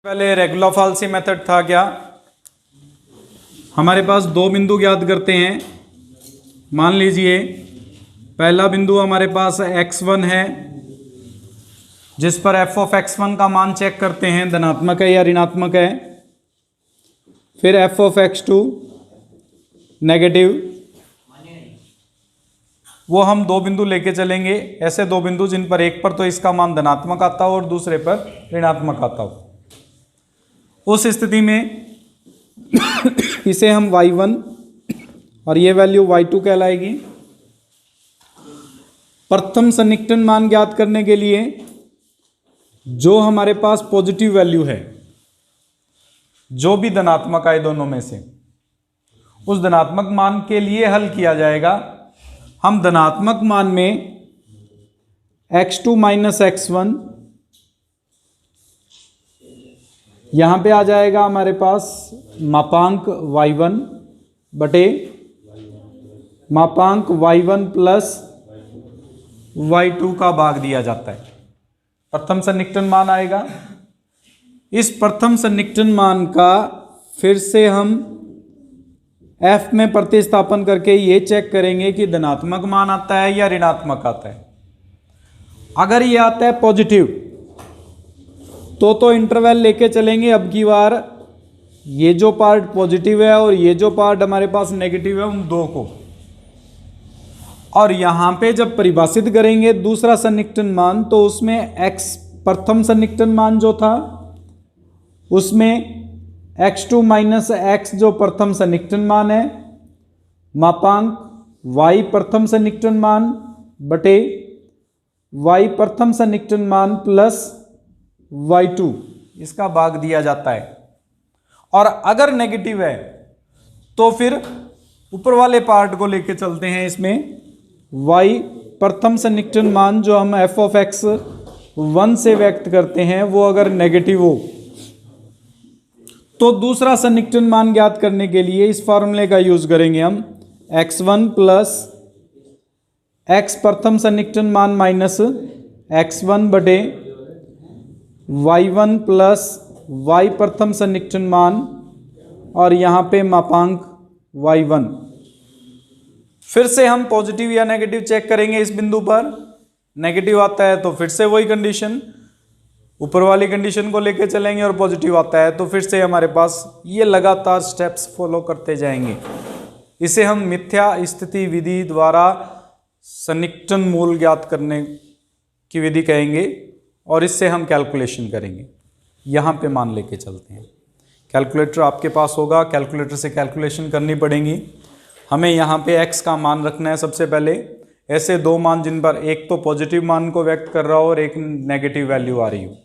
पहले regular फाल्सी method था क्या, हमारे पास दो बिंदु ज्ञात करते हैं। मान लीजिए पहला बिंदु हमारे पास x1 है जिस पर f ऑफ x1 का मान चेक करते हैं धनात्मक है या ऋणात्मक है। फिर f ऑफ x2 नेगेटिव, वो हम दो बिंदु लेके चलेंगे, ऐसे दो बिंदु जिन पर एक पर तो इसका मान धनात्मक आता हो और दूसरे पर ऋणात्मक आता हो। उस स्थिति में इसे हम y1 और ये वैल्यू y2 कहलाएगी। प्रथम सन्निकटन मान ज्ञात करने के लिए जो हमारे पास पॉजिटिव वैल्यू है, जो भी धनात्मक आए दोनों में से, उस धनात्मक मान के लिए हल किया जाएगा। हम धनात्मक मान में x2 माइनस x1 यहां पे आ जाएगा हमारे पास मापांक y1 बटे मापांक y1 प्लस y2 का भाग दिया जाता है। प्रथम सन्निकटन मान आएगा। इस प्रथम सन्निकटन मान का फिर से हम f में प्रतिस्थापन करके ये चेक करेंगे कि धनात्मक मान आता है या ऋणात्मक आता है। अगर ये आता है पॉजिटिव तो इंटरवल लेके चलेंगे। अब की बार ये जो पार्ट पॉजिटिव है और ये जो पार्ट हमारे पास नेगेटिव है, उन दो को, और यहां पे जब परिभाषित करेंगे दूसरा सन्निकटन मान, तो उसमें x प्रथम सन्निकटन मान जो था उसमें x2 माइनस x जो प्रथम सन्निकटन मान है, मापांक y प्रथम सन्निकटन मान बटे y प्रथम सन्निकटन मान प्लस y2, इसका भाग दिया जाता है। और अगर नेगेटिव है तो फिर ऊपर वाले पार्ट को लेके चलते हैं। इसमें y प्रथम सन्निकटन मान जो हम f ऑफ x1 से व्यक्त करते हैं, वो अगर नेगेटिव हो तो दूसरा सन्निकटन मान ज्ञात करने के लिए इस फॉर्मूले का यूज करेंगे हम। x1 प्लस x प्रथम सन्निकटन मान माइनस x1 बटे y1 प्लस y प्रथम सन्निकटन मान, और यहाँ पे मापांक y1। फिर से हम पॉजिटिव या नेगेटिव चेक करेंगे। इस बिंदु पर नेगेटिव आता है तो फिर से वही कंडीशन, ऊपर वाली कंडीशन को लेके चलेंगे, और पॉजिटिव आता है तो फिर से हमारे पास ये लगातार स्टेप्स फॉलो करते जाएंगे। इसे हम मिथ्या स्थिति विधि द्वारा सन्निकटन मूल ज्ञात करने की विधि कहेंगे, और इससे हम कैलकुलेशन करेंगे। यहाँ पे मान लेके चलते हैं। कैलकुलेटर आपके पास होगा, कैलकुलेटर से कैलकुलेशन करनी पड़ेगी। हमें यहाँ पे x का मान रखना है सबसे पहले। ऐसे दो मान जिन पर एक तो पॉजिटिव मान को व्यक्त कर रहा हो और एक नेगेटिव वैल्यू आ रही हो।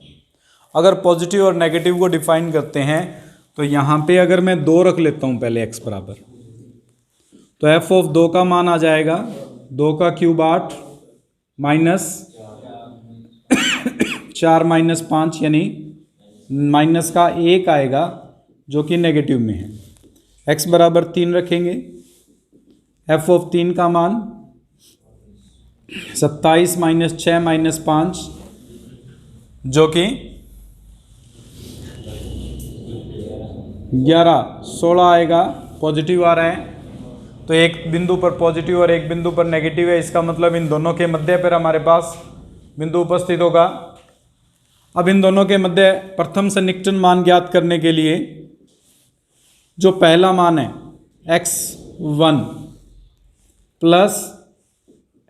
अगर पॉजिटिव और नेगेटिव को डिफाइन करते हैं तो यहाँ पे अगर मैं 2 रख लेता हूँ पहले x बराबर, तो f ऑफ 2 का मान आ जाएगा 2 का क्यूब 8 माइनस 4 माइनस 5 यानी माइनस का 1 आएगा जो कि नेगेटिव में है। x बराबर 3 रखेंगे। f ऑफ 3 का मान 27 माइनस 6 माइनस 5 जो कि 11 16 आएगा। पॉजिटिव आ रहा है तो एक बिंदु पर पॉजिटिव और एक बिंदु पर नेगेटिव है, इसका मतलब इन दोनों के मध्य पर हमारे पास बिंदु उपस्थित होगा। अब इन दोनों के मध्य प्रथम सन्निकटन मान ज्ञात करने के लिए जो पहला मान है x1 plus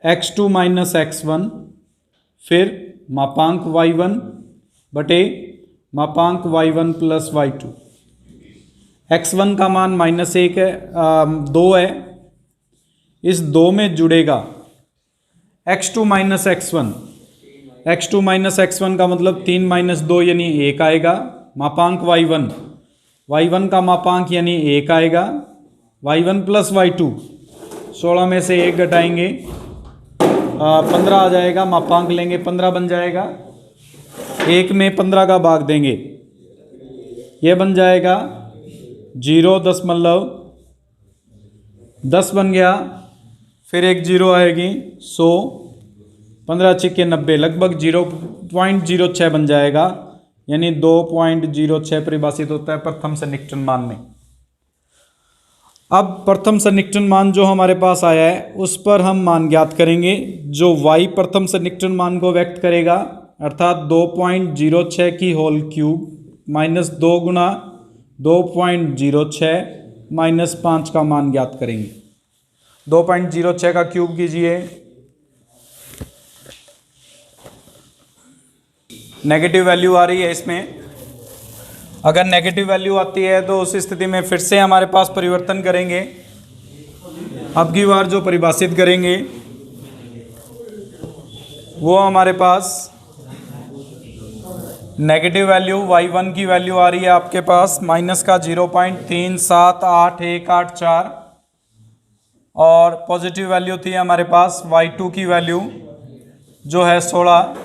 x2 minus x1, फिर मापांक y1 बटे मापांक y1 प्लस y2। x1 का मान -1 है, 2 है। इस 2 में जुड़ेगा x2 minus x1। x2 minus x1 का मतलब 3 माइनस 2 यानी 1 आएगा। मापांक y1 का मापांक यानी 1 आएगा। y1 प्लस y2, 16 में से 1 घटाएंगे 15 आ जाएगा। मापांक लेंगे 15 बन जाएगा। 1 में 15 का भाग देंगे, ये बन जाएगा 0.10 बन गया। फिर एक 0 आएगी 100, 15 छिक्के 90, लगभग 0.06 बन जाएगा। यानी 2.06 परिभाषित होता है प्रथम सन्निकटन मान में। अब प्रथम सन्निकटन मान जो हमारे पास आया है उस पर हम मान ज्ञात करेंगे, जो y प्रथम सन्निकटन मान को व्यक्त करेगा, अर्थात 2.06 की होल क्यूब माइनस 2 गुना 2.06 माइनस 5 का मान ज्ञात करेंगे। 2.06 का क्यूब कीजिए, नेगेटिव वैल्यू आ रही है इसमें। अगर नेगेटिव वैल्यू आती है तो उस स्थिति में फिर से हमारे पास परिवर्तन करेंगे। अब की बार जो परिभाषित करेंगे वो हमारे पास नेगेटिव वैल्यू y1 की वैल्यू आ रही है आपके पास माइनस का 0.378184 और पॉजिटिव वैल्यू थी हमारे पास y2 की वैल्यू जो है 16।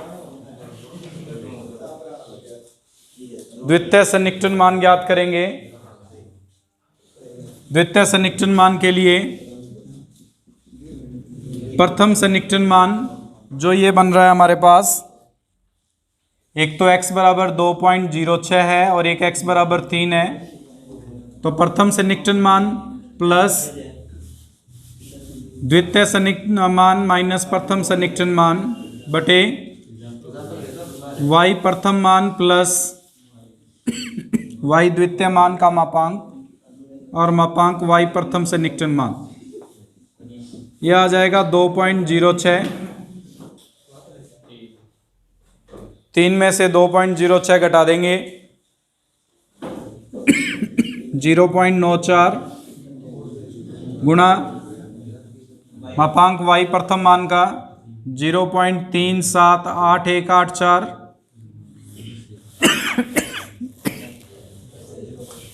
द्वितीय सन्निकटन मान ज्ञात करेंगे। द्वितीय सन्निकटन मान के लिए प्रथम सन्निकटन मान जो ये बन रहा है हमारे पास, एक तो x बराबर 2.06 है और एक x बराबर 3 है, तो प्रथम सन्निकटन मान प्लस द्वितीय सन्निकटन मान माइनस प्रथम सन्निकटन मान बटे y प्रथम मान प्लस y द्वितीय मान का मापांक और मापांक y प्रथम सन्निकटन मान, यह आ जाएगा 2.06। 3 में से 2.06 घटा देंगे 0.94 गुणा मापांक y प्रथम मान का 0.378184,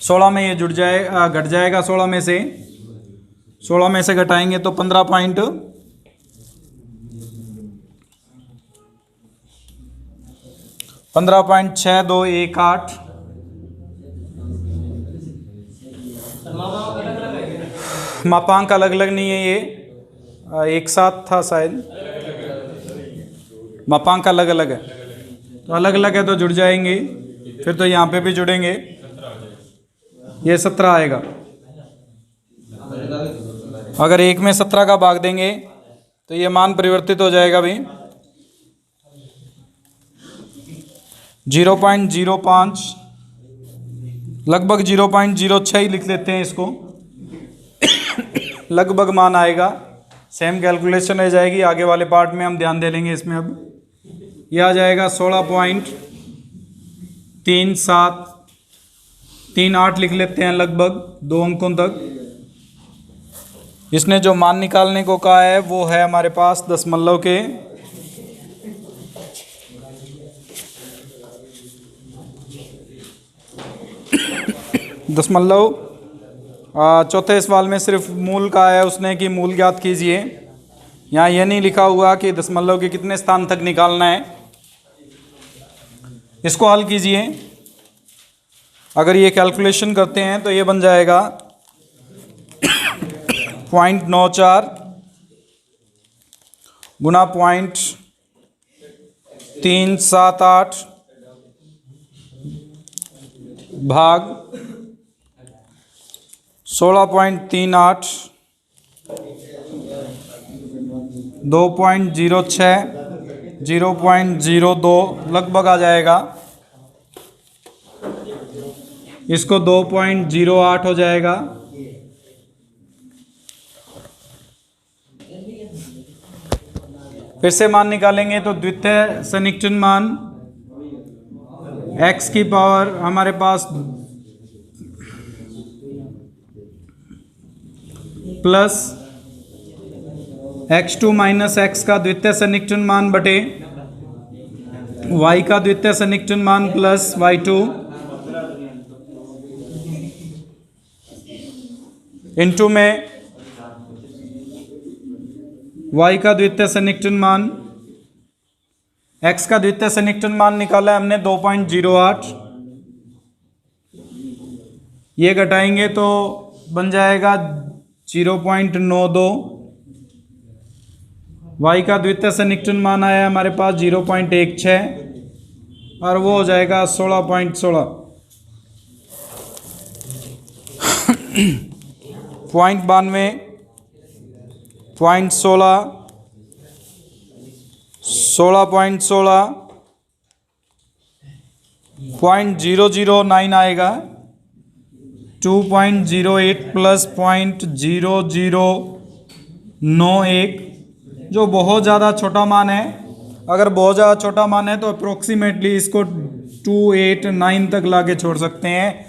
16 में ये जुड़ जाएगा, घट जाएगा 16 में से, 16 में से घटाएंगे तो 15.6218। मापांक अलग अलग नहीं है, ये एक साथ था शायद, मापांक अलग अलग है, तो अलग अलग है तो जुड़ जाएंगे, फिर तो यहाँ पे भी जुड़ेंगे, ये 17 आएगा। अगर एक में 17 का भाग देंगे तो ये मान परिवर्तित हो जाएगा भी 0.05, लगभग 0.06 ही लिख लेते हैं इसको, लगभग मान आएगा। सेम कैलकुलेशन रह जाएगी, आगे वाले पार्ट में हम ध्यान दे लेंगे इसमें। अब यह आ जाएगा 16.3738 लिख लेते हैं, लगभग 2 अंकों तक। इसने जो मान निकालने को कहा है वो है हमारे पास दशमलव के चौथे सवाल में सिर्फ मूल का है उसने कि मूल ज्ञात कीजिए। यहाँ यह नहीं लिखा हुआ कि दशमलव के कितने स्थान तक निकालना है। इसको हल कीजिए। अगर ये कैलकुलेशन करते हैं तो ये बन जाएगा 0.94 गुना 0.378 भाग 16.38 2.06 0.02 लगभग आ जाएगा। इसको 2.08 हो जाएगा। फिर से मान निकालेंगे तो द्वितीय सन्निकटन मान x की पावर हमारे पास प्लस x2 माइनस x का द्वितीय सन्निकटन मान बटे y का द्वितीय सन्निकटन मान प्लस y2 इंटू में y का द्वितीय सन्निकटन मान, x का द्वितीय सन्निकटन मान निकाला है हमने 2.08, ये घटाएंगे तो बन जाएगा 0.92। y का द्वितीय सन्निकटन मान आया हमारे पास 0.16 और वो हो जाएगा 16.16 92.16 16.16 0.009 आएगा 2.08 प्लस 0.0091 जो बहुत ज़्यादा छोटा मान है। अगर बहुत ज़्यादा छोटा मान है तो अप्रोक्सीमेटली इसको 289 तक लाके छोड़ सकते हैं,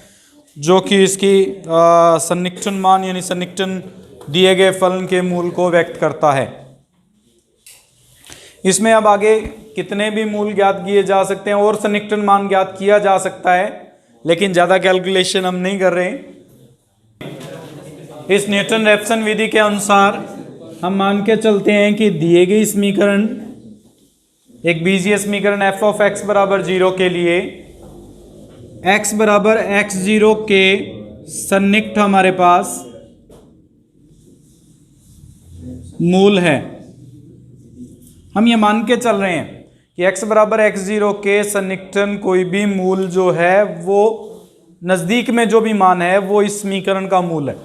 जो कि इसकी सन्निकटन मान यानी सन्निकटन दिए गए फलन के मूल को व्यक्त करता है। इसमें अब आगे कितने भी मूल ज्ञात किए जा सकते हैं और सन्निकटन मान ज्ञात किया जा सकता है, लेकिन ज़्यादा कैलकुलेशन हम नहीं कर रहे। इस न्यूटन रेफसन विधि के अनुसार हम मान के चलते हैं कि दिए गए समीकरण, एक बीजीय समीकरण f ऑफ x बराबर 0 के लिए x बराबर x0 के सन्निकट हमारे पास मूल है। हम ये मान के चल रहे हैं कि x बराबर x0 के सन्निकटन कोई भी मूल जो है वो नज़दीक में जो भी मान है वो इस समीकरण का मूल है।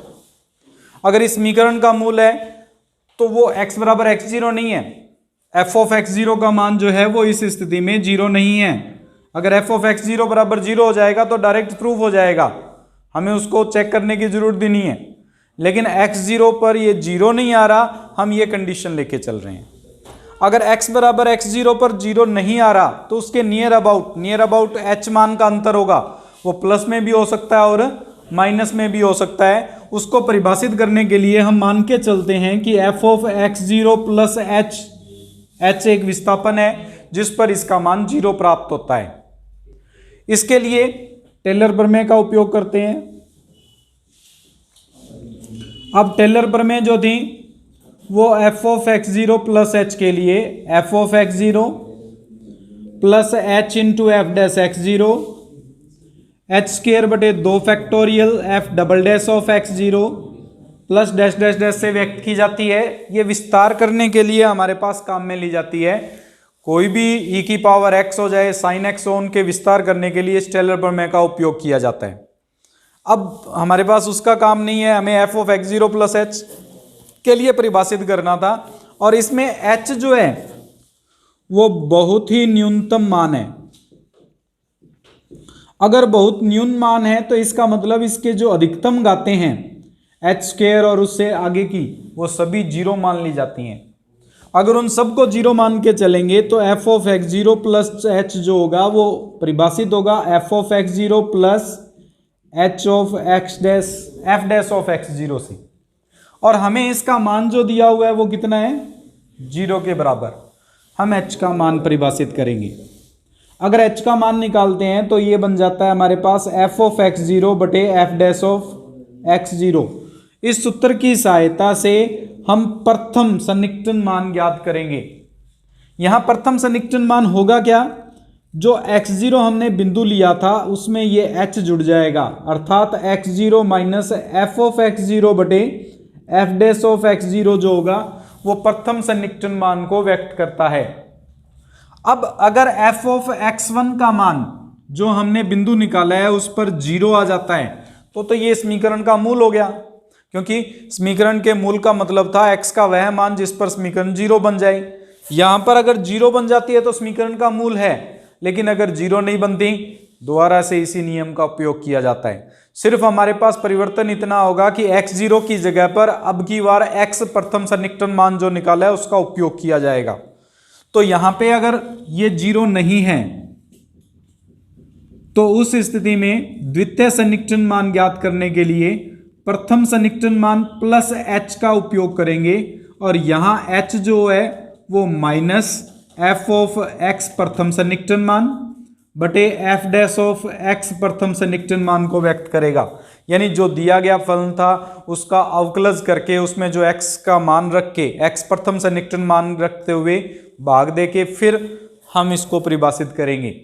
अगर इस समीकरण का मूल है तो वो x बराबर x0 नहीं है। f ऑफ x0 का मान जो है वो इस स्थिति में 0 नहीं है। अगर f ऑफ x0 बराबर 0 हो जाएगा तो डायरेक्ट प्रूफ हो जाएगा, हमें उसको चेक करने की जरूरत भी नहीं है। लेकिन x0 पर ये 0 नहीं आ रहा, हम ये कंडीशन लेके चल रहे हैं। अगर x बराबर x0 पर 0 नहीं आ रहा तो उसके नियर अबाउट h मान का अंतर होगा, वो प्लस में भी हो सकता है और माइनस में भी हो सकता है। उसको परिभाषित करने के लिए हम मान के चलते हैं कि f of x0 plus h एक विस्थापन है जिस पर इसका मान 0 प्राप्त होता है। इसके लिए टेलर प्रमेय का उपयोग करते हैं। अब टेलर प्रमेय जो थी वो f of x0 plus h के लिए f of x0 plus h into F dash x0 h square बटे 2 factorial f double dash of x0 plus dash dash dash से व्यक्त की जाती है। ये विस्तार करने के लिए हमारे पास काम में ली जाती है। कोई भी e की पावर x हो जाए साइन x हो, उनके विस्तार करने के लिए इस टेलर प्रमेय का उपयोग किया जाता है। अब हमारे पास उसका काम नहीं है, हमें f of x0 plus h के लिए परिभाषित करना था। और इसमें h जो है वो बहुत ही न्यूनतम मान है। अगर बहुत न्यून मान है तो इसका मतलब इसके जो अधिकतम घातें हैं h स्क्वायर और उससे आगे की वो सभी 0 मान ली जाती हैं। अगर उन सबको 0 मान के चलेंगे तो f of x0 plus h जो होगा वो परिभाषित होगा f of x0 plus h of x dash f dash of x0 से। और हमें इसका मान जो दिया हुआ है वो कितना है, 0 के बराबर। हम h का मान परिभाषित करेंगे। अगर h का मान निकालते हैं तो ये बन जाता है हमारे पास f ऑफ x0 बटे f डैश ऑफ x0। इस सूत्र की सहायता से हम प्रथम सन्निकटन मान ज्ञात करेंगे। यहां प्रथम सन्निकटन मान होगा क्या, जो x0 हमने बिंदु लिया था उसमें ये h जुड़ जाएगा, अर्थात x0 minus f of x0 बटे f डैश ऑफ x0 जो होगा वो प्रथम सन्निकटन मान को व्यक्त करता है। अब अगर f ऑफ x1 का मान जो हमने बिंदु निकाला है उस पर 0 आ जाता है तो ये समीकरण का मूल हो गया, क्योंकि समीकरण के मूल का मतलब था x का वह मान जिस पर समीकरण 0 बन जाए। यहां पर अगर 0 बन जाती है तो समीकरण का मूल है, लेकिन अगर 0 नहीं बनती दोबारा से इसी नियम का उपयोग किया जाता है। सिर्फ हमारे पास परिवर्तन इतना होगा कि x0 की जगह पर अब की बार x प्रथम सन्निकटन मान जो निकाला है उसका उपयोग किया जाएगा। तो यहां पे अगर ये 0 नहीं है तो उस स्थिति में द्वितीय सन्निकटन मान ज्ञात करने के लिए प्रथम सन्निकटन मान प्लस h का उपयोग करेंगे, और यहां h जो है वो माइनस f ऑफ x प्रथम सन्निकटन मान बटे f डैश ऑफ x प्रथम सन्निकटन मान को व्यक्त करेगा। यानी जो दिया गया फलन था उसका अवकलज करके उसमें जो x का मान रख के x प्रथम सन्निकटन मान रखते हुए भाग दे के फिर हम इसको परिभाषित करेंगे।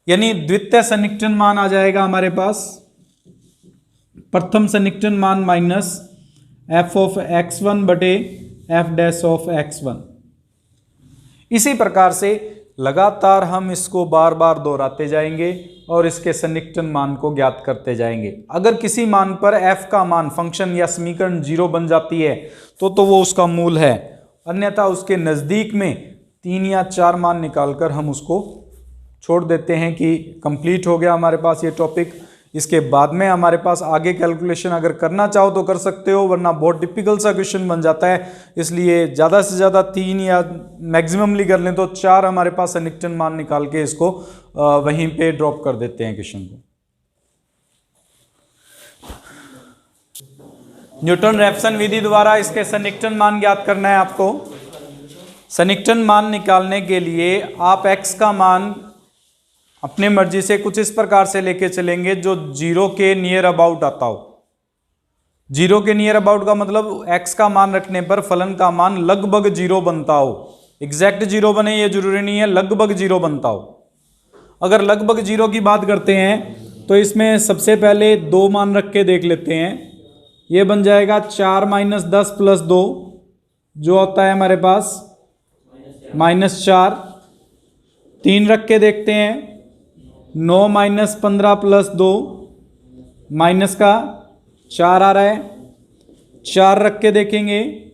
यानी द्वितीय सन्निकटन मान आ जाएगा हमारे पास प्रथम सन्निकटन मान माइनस f ऑफ x1 बटे f डैश ऑफ x1। इसी प्रकार से लगातार हम इसको बार बार दोहराते जाएंगे और इसके सन्निकटन मान को ज्ञात करते जाएंगे। अगर किसी मान पर f का मान फंक्शन या समीकरण 0 बन जाती है तो वो उसका मूल है, अन्यथा उसके नज़दीक में 3 या 4 मान निकालकर हम उसको छोड़ देते हैं कि कंप्लीट हो गया हमारे पास ये टॉपिक। इसके बाद में हमारे पास आगे कैलकुलेशन अगर करना चाहो तो कर सकते हो, वरना बहुत डिफिकल्ट सा क्वेश्चन बन जाता है। इसलिए ज़्यादा से ज़्यादा 3 या मैक्सिममली कर लें तो 4 हमारे पास सन्निकटन मान निकाल के इसको वहीं पे ड्रॉप कर देते हैं क्वेश्चन को। न्यूटन रैप्सन विधि द्वारा इसके सन्निकटन मान ज्ञात करना है आपको। सन्निकटन मान निकालने के लिए आप x का मान अपने मर्जी से कुछ इस प्रकार से लेके चलेंगे जो 0 के नियर अबाउट आता हो। 0 के नियर अबाउट का मतलब x का मान रखने पर फलन का मान लगभग 0 बनता हो। एग्जैक्ट 0 बने ये जरूरी नहीं है, लगभग 0 बनता हो। अगर लगभग 0 की बात करते हैं तो इसमें सबसे पहले 2 मान रख के देख लेते हैं। ये बन जाएगा 4 - 10 + 2 जो होता है हमारे पास -4। 3 रख के देखते हैं, 9 - 15 + 2 माइनस का 4 आ रहा है। 4 रख के देखेंगे,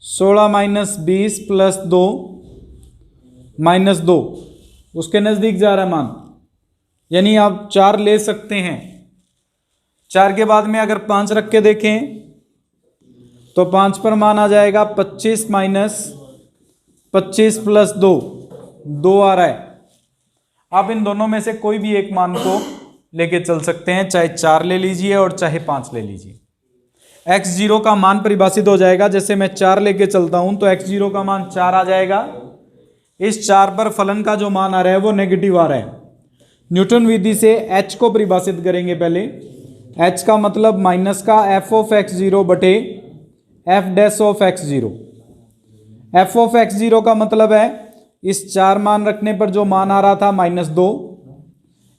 16 - 20 + 2 -2 उसके नज़दीक जा रहा है मान, यानी आप 4 ले सकते हैं। 4 के बाद में अगर 5 रख के देखें तो 5 पर मान आ जाएगा 25 - 25 + 2 2 आ रहा है। आप इन दोनों में से कोई भी एक मान को लेके चल सकते हैं, चाहे 4 ले लीजिए और चाहे 5 ले लीजिए। x0 का मान परिभाषित हो जाएगा, जैसे मैं 4 लेके चलता हूं तो x0 का मान 4 आ जाएगा। इस 4 पर फलन का जो मान आ रहा है वो नेगेटिव आ रहा है। न्यूटन विधि से h को परिभाषित करेंगे पहले। h का मतलब माइनस का f(x0) बटे f(x0). f(x0) का मतलब है इस 4 मान रखने पर जो मान आ रहा था -2।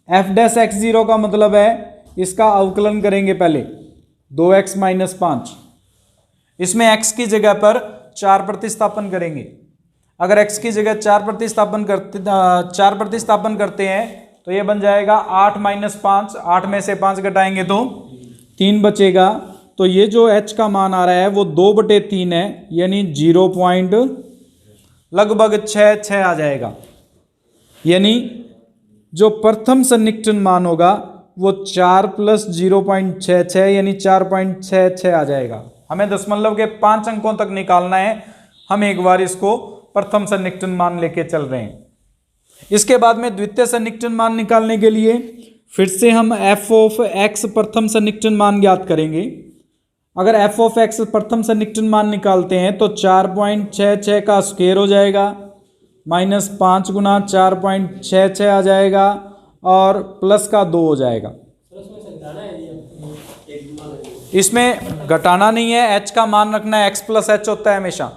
f(x0) का मतलब है इसका अवकलन करेंगे पहले 2x - 5। इसमें x की जगह पर 4 प्रतिस्थापन करेंगे। अगर x की जगह 4 प्रतिस्थापन करते हैं तो ये बन जाएगा 8 - 5। 8 में से 5 घटाएंगे तो 3 बचेगा। तो ये जो h का मान आ रहा है वो 2/3 है, यानी 0. लगभग 6 आ जाएगा। यानी जो प्रथम सन्निकटन मान होगा वो 4 + 0.66 यानी 4.66 आ जाएगा। हमें दशमलव के 5 अंकों तक निकालना है। हम एक बार इसको प्रथम सन्निकटन मान लेके चल रहे हैं। इसके बाद में द्वितीय सन्निकटन मान निकालने के लिए फिर से हम f(x) प्रथम सन्निकटन मान ज्ञात करेंगे। अगर f(x) प्रथम सन्निकटन मान निकालते हैं तो 4.66 का स्क्वायर हो जाएगा, -5 × 4.66 आ जाएगा और प्लस का 2 हो जाएगा। इसमें घटाना नहीं है, h का मान रखना है। x + h होता है हमेशा।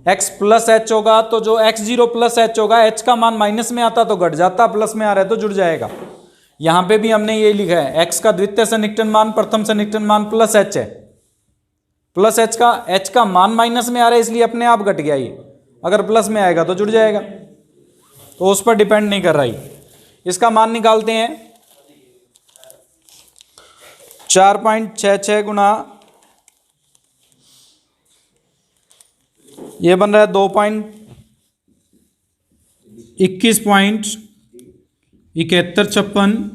x + h होगा तो जो x0 + h होगा, h का मान माइनस में आता तो घट जाता, प्लस में आ रहा है तो जुड़ जाएगा। यहां पे भी हमने ये लिखा है x का द्वितीय सन्निकटन मान प्रथम सन्निकटन मान +h है। प्लस h का मान माइनस में आ रहा है इसलिए अपने आप घट गया ये। अगर प्लस में आएगा तो जुड़ जाएगा, तो उस पर डिपेंड नहीं कर रहा है। इसका मान निकालते हैं। 4.66 गुना ये बन रहा है 2.21.7156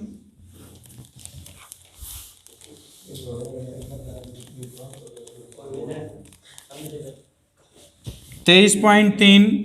23.3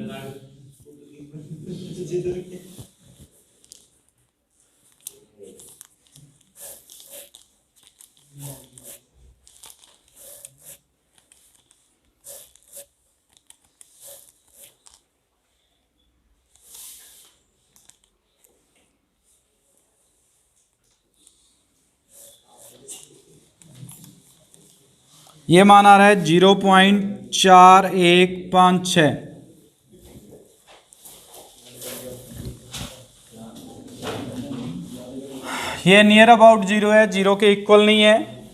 ये मान आ रहा है 0.4156। ये नियर अबाउट 0 है, 0 के इक्वल नहीं है।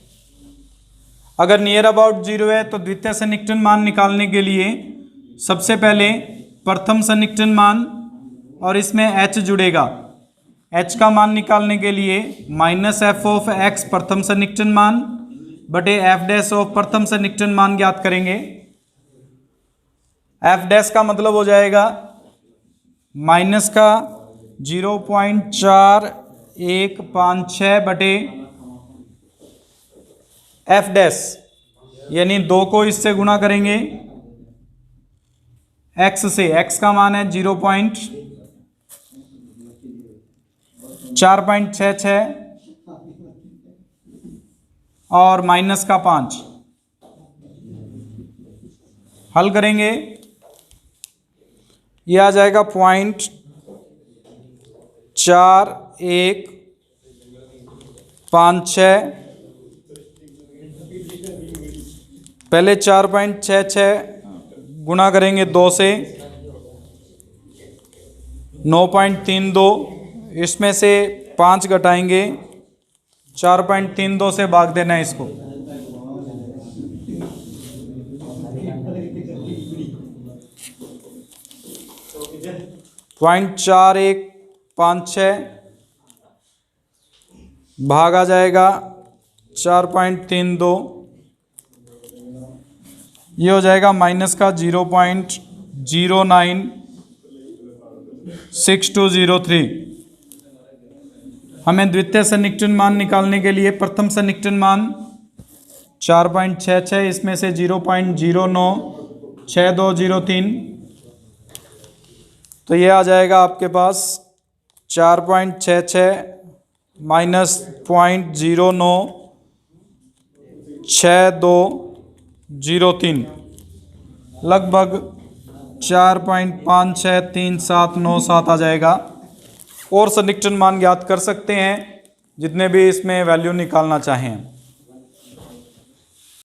अगर नियर अबाउट 0 है तो द्वितीय सन्निकटन मान निकालने के लिए सबसे पहले प्रथम सन्निकटन मान और इसमें h जुड़ेगा। h का मान निकालने के लिए -f ऑफ x प्रथम सन्निकटन मान बटे f डैश ऑफ प्रथम सन्निकटन मान ज्ञात करेंगे। f डैश का मतलब हो जाएगा माइनस का 0.4156 बटे f डैश, यानी 2 को इससे गुणा करेंगे x से। x का मान है 4.66 और माइनस का 5। हल करेंगे, यह आ जाएगा 0.4156। पहले 4.66 गुणा करेंगे 2 से, 9.32, इसमें से 5 घटाएंगे, 4.32 से भाग देना है इसको। .4156 भाग आ जाएगा 4.32, ये हो जाएगा माइनस का 0.096203। हमें द्वितीय सन्निकटन मान निकालने के लिए प्रथम सन्निकटन मान 4.66, इसमें से 0.096203, तो ये आ जाएगा आपके पास 4.66 माइनस .096203, लगभग 4.563797 आ जाएगा। और सन्निकटन मान ज्ञात कर सकते हैं जितने भी इसमें वैल्यू निकालना चाहें।